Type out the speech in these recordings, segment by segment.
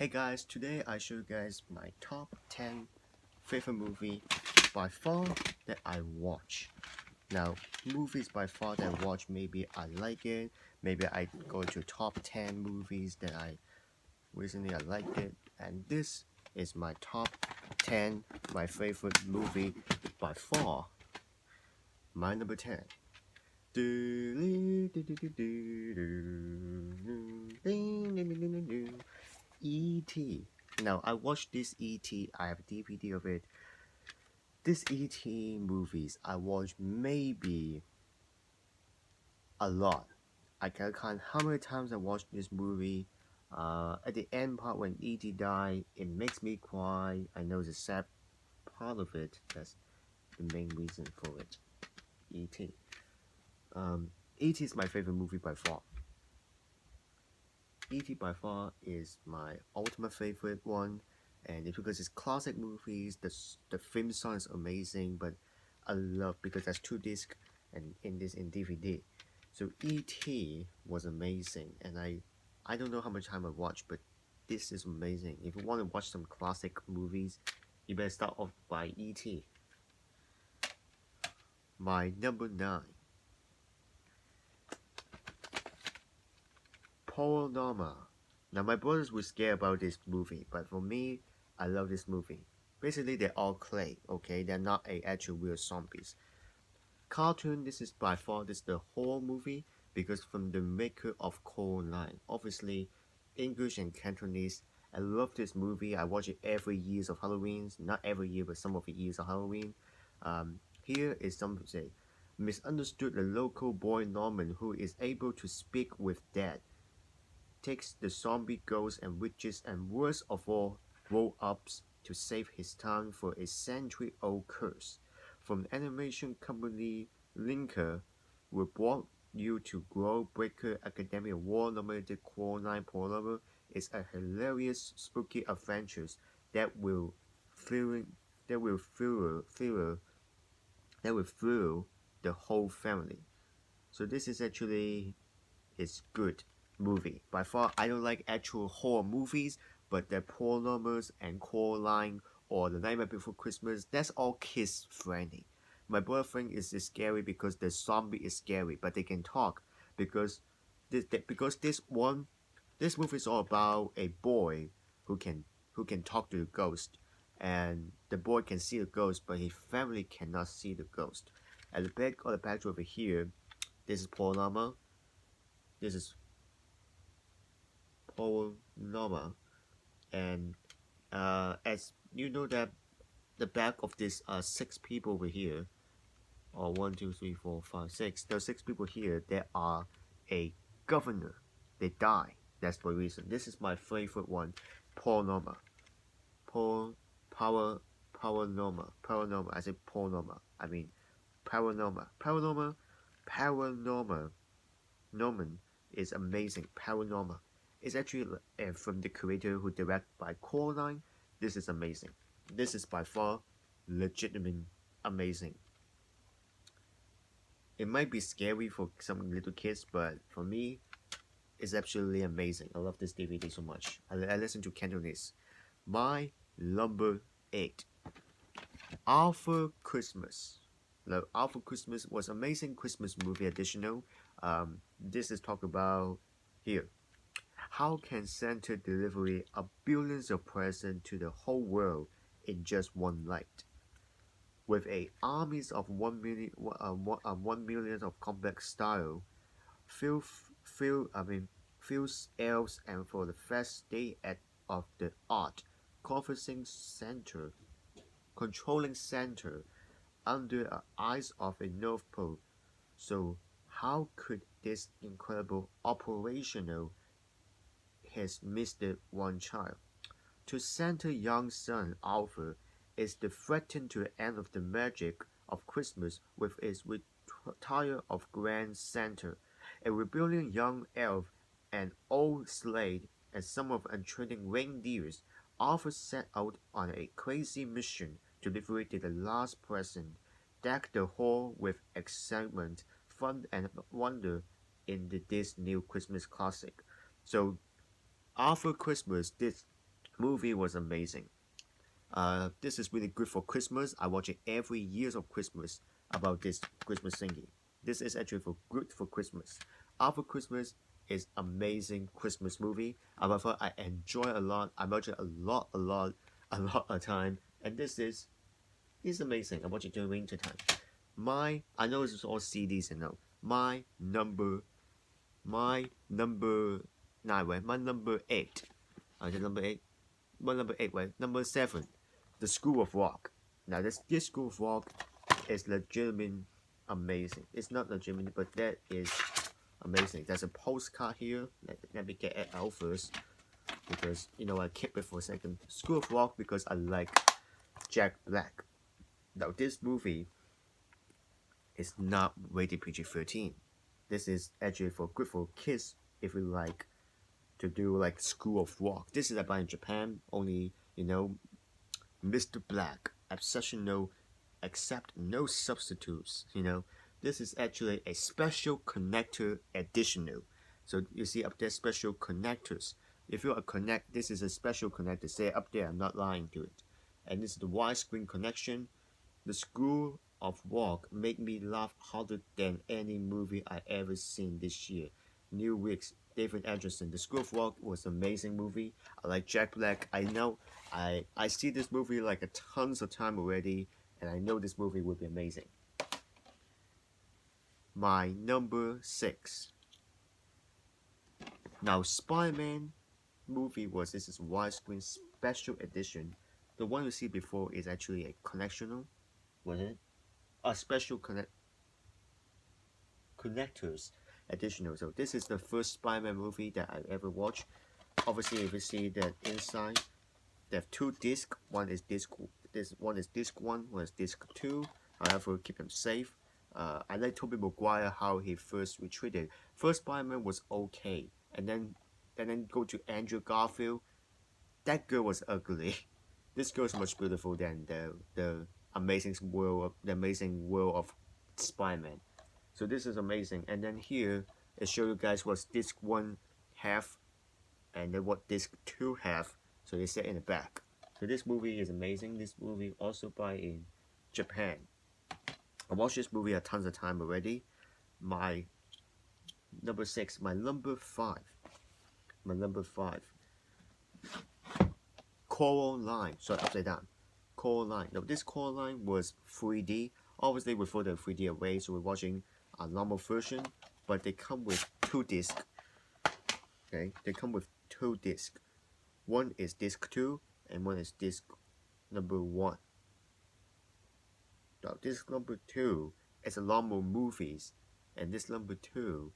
Hey guys, today I show you guys my top 10 favorite movie by far that I watch. Now, movies by far that I watch, maybe I like it, maybe I go to top 10 movies that I recently I liked it, and this is my top 10, my favorite movie by far. My number 10. E.T. Now, I watched this E.T. I have a DVD of it. This E.T. movies, I watched maybe a lot. I can't count how many times I watched this movie. At the end part when E.T. died, it makes me cry. I know the sad part of it. That's the main reason for it. E.T. E.T. is my favorite movie by far. E.T. by far is my ultimate favorite one, and it's because it's classic movies. The theme song is amazing, but I love because there's two discs and in DVD. So E.T. was amazing, and I don't know how much time I watched, but this is amazing. If you want to watch some classic movies, you better start off by E.T. My number 9. Paranormal. Now my brothers were scared about this movie, but for me, I love this movie. Basically, they're all clay, okay? They're not a actual real zombies. Cartoon, this is by far this the whole movie because from the maker of Coraline. Obviously, English and Cantonese. I love this movie. I watch it every years of Halloween. Not every year, but some of the years of Halloween. Here is some say misunderstood the local boy Norman who is able to speak with dead takes the zombie ghosts and witches and worst of all, roll-ups to save his town for a century-old curse. From animation company Linker, we brought you to Groundbreaker Academy Award-nominated Coraline Paranormal is a hilarious, spooky adventures that will thrill, that will thrill the whole family. So this is actually is good movie. By far, I don't like actual horror movies, but the Paranormals and Coraline or The Nightmare Before Christmas, that's all kids friendly. My boyfriend is scary because the zombie is scary, but they can talk because this movie is all about a boy who can talk to the ghost, and the boy can see the ghost, but his family cannot see the ghost. At the back of the picture over here, this is Paranormal. This is Paranormal, and as you know that the back of this six people over here, or 1, 2, 3, 4, 5, 6. Those six people here, they are a governor. They die. That's the reason. This is my favorite one, Paranormal. Paul, Paranormal. I say Paranormal. I mean Paranormal. Norman is amazing. Paranormal. It's actually from the creator who directed by Coraline. This is amazing. This is by far legitimate amazing. It might be scary for some little kids, but for me, it's absolutely amazing. I love this DVD so much. I listen to Cantonese. My number 8. Alpha Christmas. The Alpha Christmas was amazing Christmas movie additional. This is talk about here. How can Santa deliver a billions of presents to the whole world in just one night? With a armies of 1 million of complex style, few elves and for the first day of the art, controlling center under the eyes of a North Pole. So how could this incredible operational has missed one child? To Santa young son Alpha is the threaten to the end of the magic of Christmas with its retire of Grand Santa, a rebellion young elf, an old slade, and some of untreating reindeers. Alpha set out on a crazy mission to liberate the last present, deck the hall with excitement, fun, and wonder in this new Christmas classic. So, Alpha Christmas, Movie was amazing. This is really good for Christmas. I watch it every year of Christmas about this Christmas thingy. This is actually for good for Christmas. After Christmas is amazing Christmas movie. However, I enjoy a lot. I watch it a lot of time. And this is amazing. I watch it during winter time. I know this is all CDs and no. My number 9 way. My number 8. Is it number 8? My number 8 way. Number 7. The School of Rock. Now this School of Rock is legitimate amazing. It's not legitimate, but that is amazing. There's a postcard here. Let me get it out first, because I keep it for a second. School of Rock because I like Jack Black. Now this movie is not rated PG-13. This is actually for good for kids if you like to do like School of Rock. This is about in Japan. Only Mr. Black, exceptional, accept no substitutes. This is actually a special connector additional. So you see up there special connectors. If you connect, this is a special connector. Say up there, I'm not lying to it. And this is the widescreen connection. The School of Rock made me laugh harder than any movie I ever seen this year. New Weeks, David Anderson. The School of Rock was an amazing movie. I like Jack Black. I know I see this movie like a tons of time already, and I know this movie will be amazing. My number 6. Now Spider-Man movie this is widescreen special edition. The one you see before is actually a connectional. Was it? A special connectors additional. So this is the first Spider-Man movie that I ever watched. Obviously, if you see that inside, they have 2 discs. One is disc 1, one is disc 2. However, keep them safe. I like Tobey Maguire how he first retreated. First Spider-Man was okay, and then go to Andrew Garfield. That girl was ugly. This girl is much beautiful than the amazing world of Spider-Man. So this is amazing. And then here it shows you guys what disc 1 have, and then what disc 2 have. So they set in the back. So this movie is amazing. This movie also by in Japan. I watched this movie a tons of time already. My number 6. My number 5. Coraline. Sorry, upside down. Coraline. Now this Coraline was 3D. Obviously we throw the 3D away, so we're watching a normal version. But they come with 2 discs. Okay, they come with 2 discs. One is disc 2 and one is disc number 1. Now disc number 2 is a normal movies, and this number 2.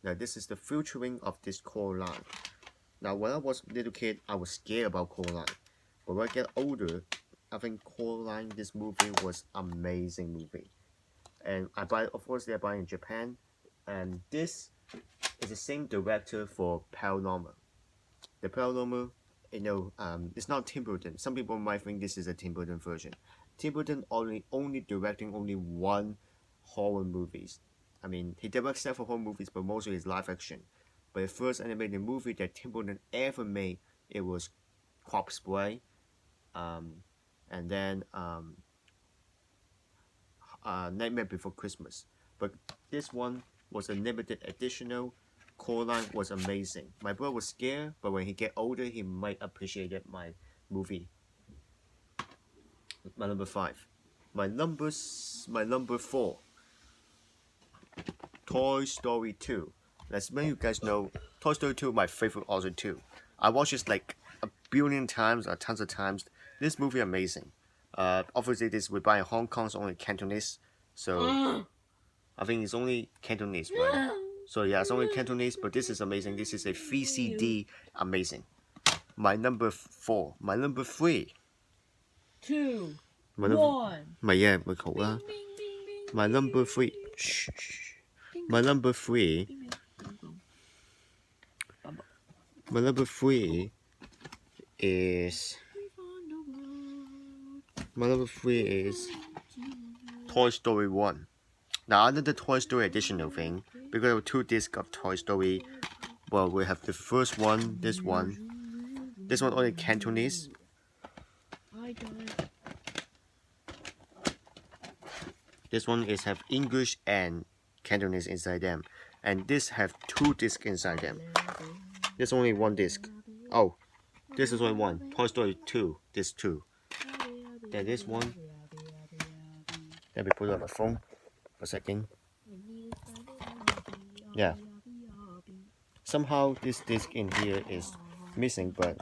Now this is the featuring of this Coraline. Now when I was a little kid, I was scared about Coraline. But when I get older, I think Coraline, this movie was amazing movie. And I buy in Japan. And this is the same director for Paranormal. The Paranormal, it's not Tim Burton. Some people might think this is a Tim Burton version. Tim Burton only directing only 1 horror movies. I mean, he directs several horror movies, but mostly it's live action. But the first animated movie that Tim Burton ever made, it was Corpse Bride, and then Nightmare Before Christmas. But this one was a limited additional. Coraline was amazing. My brother was scared, but when he get older, he might appreciate my movie. My number 5. My number 4. Toy Story 2. As many of you guys know, Toy Story 2 my favorite also too. I watched this like a billion times or tons of times. This movie amazing. Obviously this we buy in Hong Kong, it's only Cantonese. So I think it's only Cantonese, right? So yeah, it's only Cantonese, but this is amazing. This is a VCD amazing. My number 4. My number 3. 2, 1. My number 3. My number 3. My number 3 is Toy Story 1. Now another Toy Story additional thing, because of 2 discs of Toy Story. Well, we have the first one, this one, This one only Cantonese. I don't. This one is have English and Cantonese inside them, and this have 2 discs inside them. There's only 1 disc. Oh, this is only 1. Toy Story 2. This 2. Then this one. Let me put it on my phone for a second. Yeah. Somehow this disc in here is missing, but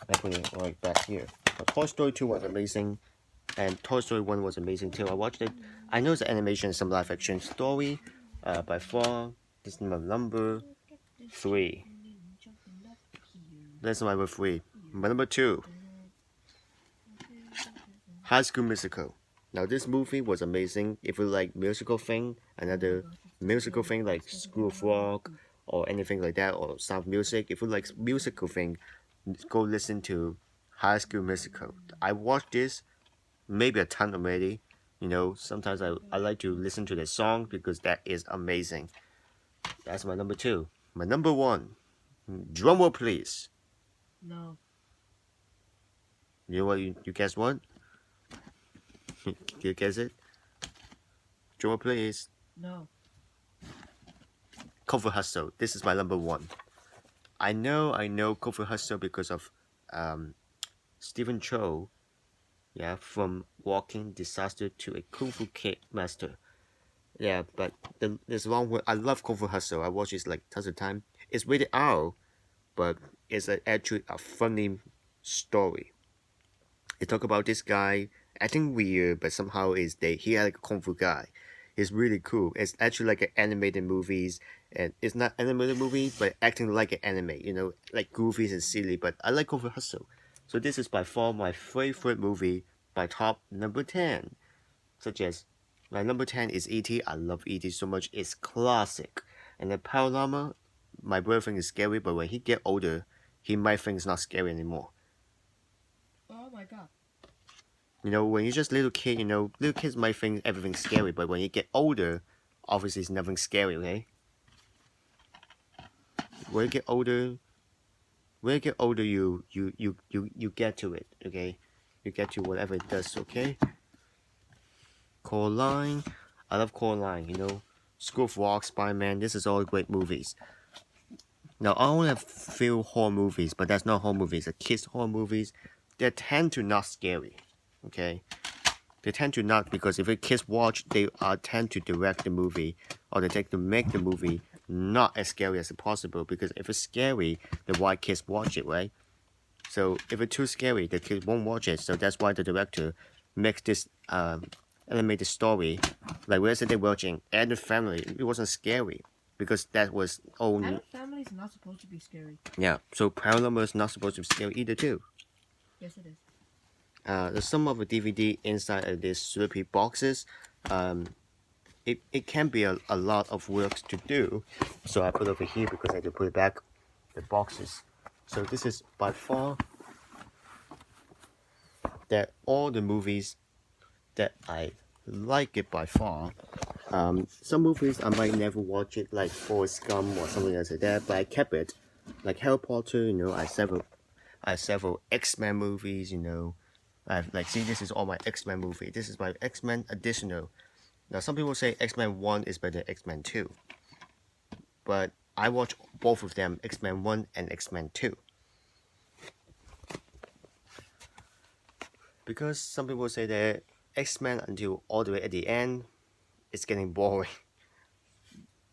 I put it right back here. But Toy Story 2 was amazing, and Toy Story 1 was amazing too. I watched it. I know it's animation, some live action story. By far, this is my number 3. That's my number 3. My number 2, High School Musical. Now this movie was amazing. If you like musical thing, another musical thing like School of Rock or anything like that, or Sound of Music. If you like musical thing, go listen to High School Musical. I watched this maybe a ton already. You know, sometimes I like to listen to the song because that is amazing. That's my number 2. My number 1, drum roll please. No. You know what? You guess what? You guess it? Drum roll please. No. Kung Fu Hustle. This is my number 1. I know Kung Fu Hustle because of Stephen Chow. Yeah, from walking disaster to a Kung Fu Kid master. Yeah, but there's one where I love Kung Fu Hustle. I watch it like tons of time. It's rated R, but it's actually a funny story. It talk about this guy acting weird, but somehow he had like a Kung Fu guy. It's really cool. It's actually like an animated movies, and it's not animated movie, but acting like an anime. You know, like goofy and silly. But I like Kung Fu Hustle. So this is by far my favorite movie by top number 10. Such as my number 10 is E.T. I love E.T. so much. It's classic. And then Paranormal, my brother thinks it's scary, but when he get older, he might think it's not scary anymore. Oh my god. You know, when you're just little kid, you know, little kids might think everything's scary, but when you get older, obviously it's nothing scary, okay? When you get older, you get to it, okay? You get to whatever it does, okay? Coraline, I love Coraline, you know? School of Rock, Spider-Man, this is all great movies. Now, I only have few horror movies, but that's not horror movies, the kids horror movies. They tend to not scary, okay? They tend to not, because if the kids watch, they tend to direct the movie, or they take to make the movie not as scary as possible, because if it's scary, then why kids watch it, right? So if it's too scary, the kids won't watch it. So that's why the director makes this animated story. Like yesterday watching Adult Family, it wasn't scary because that was Adult Family is not supposed to be scary. Yeah, so Paranormal is not supposed to be scary either too. Yes, it is. There's some of the DVD inside of these slurpy boxes. It can be a lot of work to do, so I put it over here because I had to put it back the boxes. So this is by far that all the movies that I like it by far. Some movies I might never watch it, like Forrest Gump or something else like that, but I kept it. Like Harry Potter, you know, I have several X-Men movies, you know. See, this is all my X-Men movie. This is my X-Men additional. Now, some people say X-Men 1 is better than X-Men 2. But I watch both of them, X-Men 1 and X-Men 2. Because some people say that X-Men until all the way at the end, it's getting boring.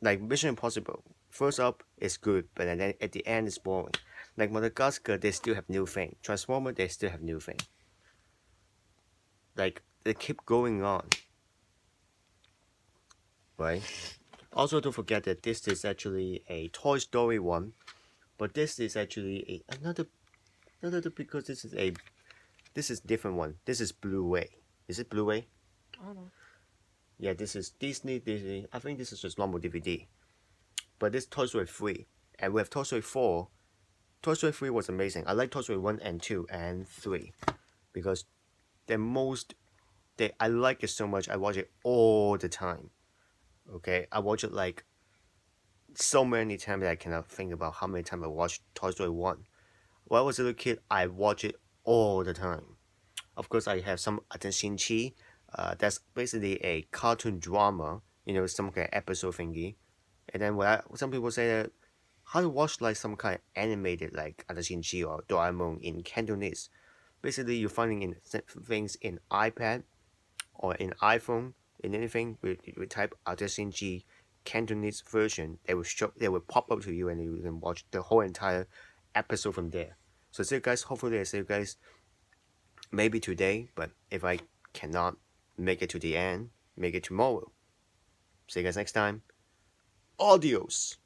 Like Mission Impossible, first up is good, but then at the end it's boring. Like Madagascar, they still have new thing. Transformer, they still have new thing. Like they keep going on, right? Also, don't forget that this is actually a Toy Story 1, but this is actually another because this is different one. This is Blu-ray. Is it Blu-ray? I don't know. Yeah, this is Disney. I think this is just normal DVD. But this Toy Story 3, and we have Toy Story 4. Toy Story 3 was amazing. I like Toy Story 1 and 2 and 3 because I like it so much. I watch it all the time. Okay, I watch it like so many times that I cannot think about how many times I watched Toy Story 1. When I was a little kid, I watch it all the time. Of course, I have some attention chi. That's basically a cartoon drama, some kind of episode thingy. And then some people say that how to watch like some kind of animated like attention chi or Doraemon in Cantonese. Basically, you're finding things in iPad or in iPhone, in anything we type attention chi Cantonese version, they will pop up to you and you can watch the whole entire episode from there. So see you guys. Hopefully I see you guys maybe today, but if I cannot make it to the end, make it tomorrow. See you guys next time. Adios.